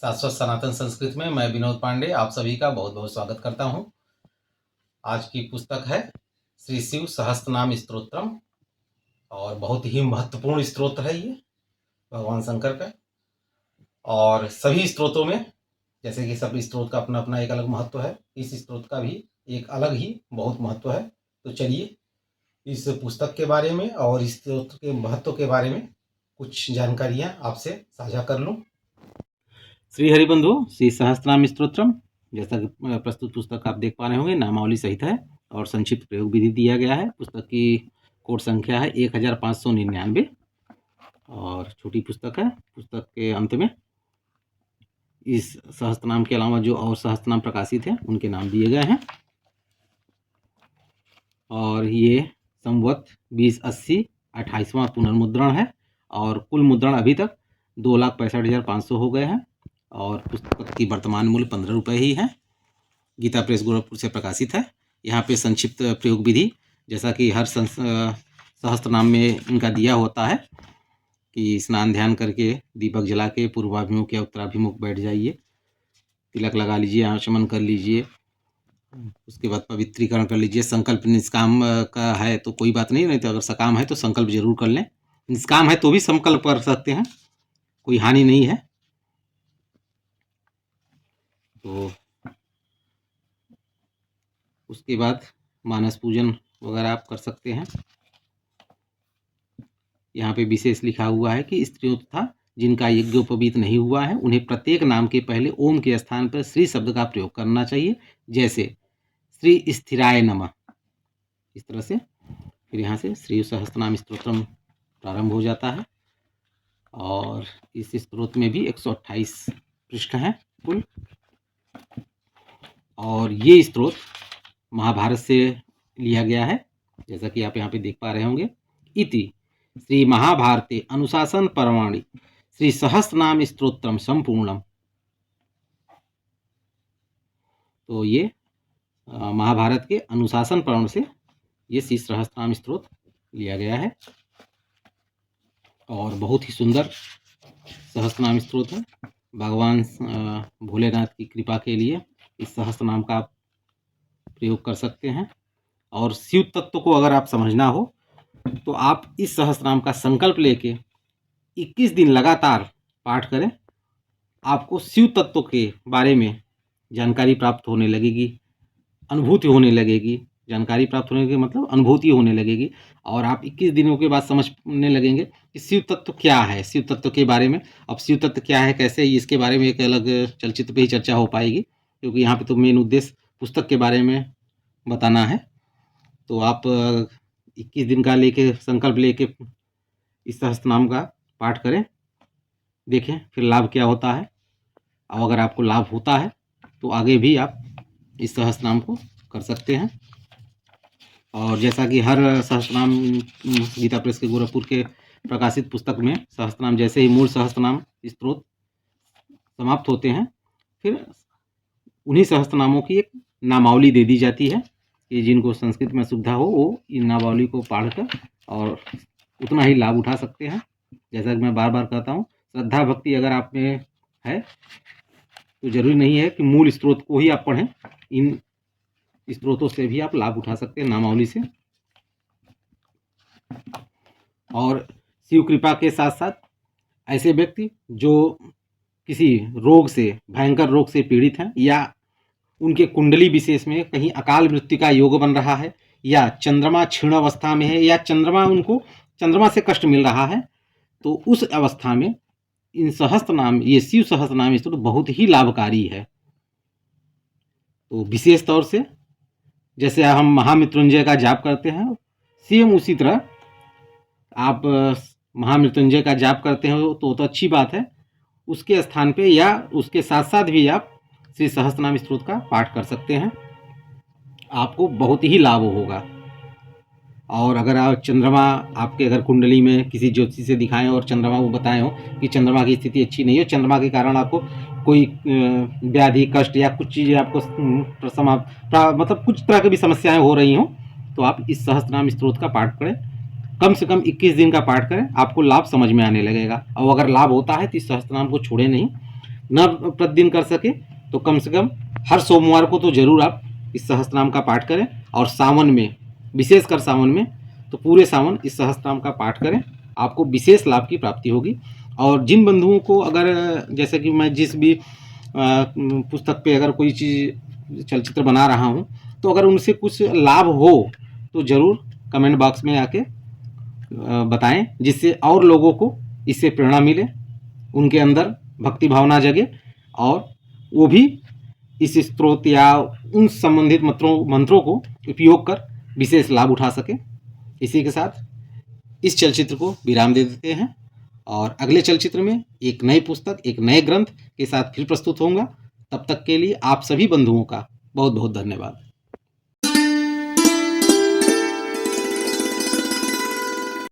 शाश्वत सनातन संस्कृत में मैं विनोद पांडे आप सभी का बहुत बहुत स्वागत करता हूं। आज की पुस्तक है श्री शिव सहस्त्रनाम स्तोत्रम और बहुत ही महत्वपूर्ण स्तोत्र है ये भगवान शंकर का। और सभी स्तोत्रों में जैसे कि सब स्त्रोत का अपना अपना एक अलग महत्व है, इस स्त्रोत का भी एक अलग ही बहुत महत्व है। तो चलिए इस पुस्तक के बारे में और इस स्तोत्र के महत्व के बारे में कुछ जानकारियां आपसे साझा कर लूं। श्री हरिबंधु श्री सहस्त्रनाम स्तोत्रम जैसा कि प्रस्तुत पुस्तक आप देख पा रहे होंगे नामावली सहित है और संक्षिप्त प्रयोग विधि दिया गया है। पुस्तक की कोड संख्या है 1599 और छोटी पुस्तक है। पुस्तक के अंत में इस सहस्त्रनाम के अलावा जो और सहस्त्रनाम प्रकाशित हैं उनके नाम दिए गए हैं। और ये संवत 2080 28वां पुनर्मुद्रण है और कुल मुद्रण अभी तक 2,65,500 हो गए हैं और पुस्तक की वर्तमान मूल्य 15 रुपये ही है। गीता प्रेस गोरखपुर से प्रकाशित है। यहाँ पे संक्षिप्त प्रयोग विधि जैसा कि हर सहस्त्रनाम में इनका दिया होता है कि स्नान ध्यान करके दीपक जला के पूर्वाभिमुख या उत्तराभिमुख बैठ जाइए, तिलक लगा लीजिए, आचमन कर लीजिए, उसके बाद पवित्रीकरण कर लीजिए। संकल्प निष्काम का है तो कोई बात नहीं तो अगर सकाम है तो संकल्प जरूर कर लें। निष्काम है तो भी संकल्प कर सकते हैं, कोई हानि नहीं है। तो उसके बाद मानस पूजन वगैरह आप कर सकते हैं। यहाँ पे विशेष लिखा हुआ है कि स्त्रियों तथा जिनका यज्ञोपवीत नहीं हुआ है उन्हें प्रत्येक नाम के पहले ओम के स्थान पर श्री शब्द का प्रयोग करना चाहिए, जैसे श्री स्थिराय नमः, इस तरह से। फिर यहाँ से श्री सहस्त्रनाम स्तोत्रम प्रारंभ हो जाता है और इस स्तोत्र में भी 128 पृष्ठ हैं कुल। और ये स्तोत्र महाभारत से लिया गया है जैसा कि आप यहाँ पे देख पा रहे होंगे। इति श्री महाभारते अनुशासन पर्वाणि श्री सहस्त्रनाम स्तोत्रम संपूर्णम। तो ये महाभारत के अनुशासन पर्व से ये श्री सहस्त्रनाम स्तोत्र लिया गया है और बहुत ही सुंदर सहस्त्रनाम स्तोत्र है। भगवान भोलेनाथ की कृपा के लिए इस सहस्त्रनाम का आप प्रयोग कर सकते हैं। और शिव तत्व को अगर आप समझना हो तो आप इस सहस्त्रनाम का संकल्प लेके 21 दिन लगातार पाठ करें। आपको शिव तत्व के बारे में जानकारी प्राप्त होने लगेगी, अनुभूति होने लगेगी। जानकारी प्राप्त होने के मतलब अनुभूति होने लगेगी और आप 21 दिनों के बाद समझने लगेंगे कि शिव तत्व क्या है, शिव तत्व के बारे में। अब शिव तत्व क्या है, कैसे, इसके बारे में एक अलग चलचित्र पे ही चर्चा हो पाएगी, क्योंकि यहाँ पे तो मेन उद्देश्य पुस्तक के बारे में बताना है। तो आप 21 दिन का लेके संकल्प लेके इस सहस्त्रनाम का पाठ करें, देखें फिर लाभ क्या होता है। और अगर आपको लाभ होता है तो आगे भी आप इस सहस्त्रनाम को कर सकते हैं। और जैसा कि हर सहस्त्रनाम गीता प्रेस के गोरखपुर के प्रकाशित पुस्तक में सहस्त्रनाम जैसे ही मूल सहस्त्रनाम स्तोत्र समाप्त होते हैं फिर उन्हीं सहस्त्रनामों की एक नामावली दे दी जाती है कि जिनको संस्कृत में सुविधा हो वो इन नामावली को पढ़कर और उतना ही लाभ उठा सकते हैं। जैसा कि मैं बार बार कहता हूँ, श्रद्धा भक्ति अगर आप में है तो जरूरी नहीं है कि मूल स्त्रोत को ही आप पढ़ें, इन स्त्रोतों से भी आप लाभ उठा सकते हैं नामावली से। और शिव कृपा के साथ साथ ऐसे व्यक्ति जो किसी रोग से, भयंकर रोग से पीड़ित हैं या उनके कुंडली विशेष में कहीं अकाल मृत्यु का योग बन रहा है या चंद्रमा क्षीण अवस्था में है या उनको चंद्रमा से कष्ट मिल रहा है, तो उस अवस्था में इन सहस्त्रनाम, ये शिव सहस्त्रनाम स्तोत्र बहुत ही लाभकारी है। तो विशेष तौर से जैसे हम महामृत्युंजय का जाप करते हैं, सेम उसी तरह आप महामृत्युंजय का जाप करते हो तो अच्छी बात है। उसके स्थान पे या उसके साथ साथ भी आप श्री सहस्त्रनाम स्तोत्र का पाठ कर सकते हैं, आपको बहुत ही लाभ होगा। और अगर आप चंद्रमा आपके अगर कुंडली में किसी ज्योतिषी से दिखाएं और चंद्रमा वो बताए हो कि चंद्रमा की स्थिति अच्छी नहीं हो, चंद्रमा के कारण आपको कोई व्याधि, कष्ट या कुछ चीज़ें आपको मतलब कुछ तरह की भी समस्याएं हो रही हों, तो आप इस सहस्त्रनाम स्तोत्र का पाठ करें। कम से कम 21 दिन का पाठ करें, आपको लाभ समझ में आने लगेगा। और अगर लाभ होता है तो इस सहस्त्रनाम को छोड़े नहीं। न प्रतिदिन कर सके तो कम से कम हर सोमवार को तो जरूर आप इस सहस्त्रनाम का पाठ करें, और सावन में, विशेषकर सावन में तो पूरे सावन इस सहस्त्रनाम का पाठ करें, आपको विशेष लाभ की प्राप्ति होगी। और जिन बंधुओं को अगर, जैसे कि मैं जिस भी पुस्तक पे अगर कोई चीज़ चलचित्र बना रहा हूँ, तो अगर उनसे कुछ लाभ हो तो ज़रूर कमेंट बॉक्स में आके बताएं, जिससे और लोगों को इससे प्रेरणा मिले, उनके अंदर भक्ति भावना जगे, और वो भी इस स्त्रोत या उन संबंधित मंत्रों को उपयोग कर विशेष लाभ उठा सके। इसी के साथ इस चलचित्र को विराम दे देते हैं, और अगले चलचित्र में एक नई पुस्तक, एक नए ग्रंथ के साथ फिर प्रस्तुत होऊंगा। तब तक के लिए आप सभी बंधुओं का बहुत बहुत धन्यवाद।